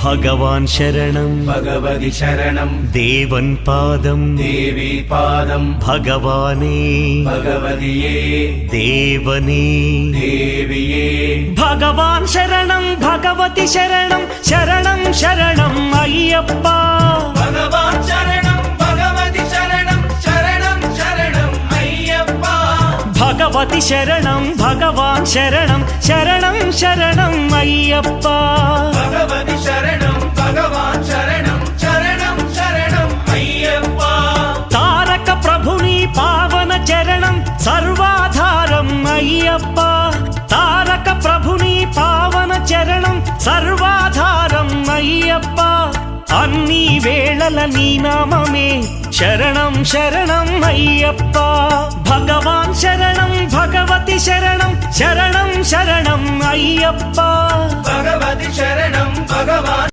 ഭഗവാൻ ശരണം ഭഗവതി ശരണം ദേവൻ പാദം ദേവി പാദം ഭഗവാനേ ഭഗവതിയേ ദേവനേ ദേവിയേ ഭഗവാൻ ശരണം ഭഗവതി ശരണം ശരണം ശരണം അയ്യപ്പ ഭഗവാൻ ശരണം ഭഗവതി ശരണം ശരണം ശരണം അയ്യപ്പ ഭഗവതി ശരണം ഭഗവാൻ ശരണം ശരണം ശരണം അയ്യപ്പ ഭഗവതി ശരണം ഭഗവാൻ ശരണം ശരണം ശരണം അയ്യപ്പ താരക ప్రభుని పావన చరణం సర్వాధారం అయ్యప్ప తారక ప్రభుని పావన చరణం సర్వాధారం అయ్యప్ప అన్ని వేళల నీ నామమే శరణం శరణం అయ్యప్ప భగవాన్ శరణం భగవతి శరణం శరణం శరణం అయ్యప్ప భగవతి శరణం భగవాన్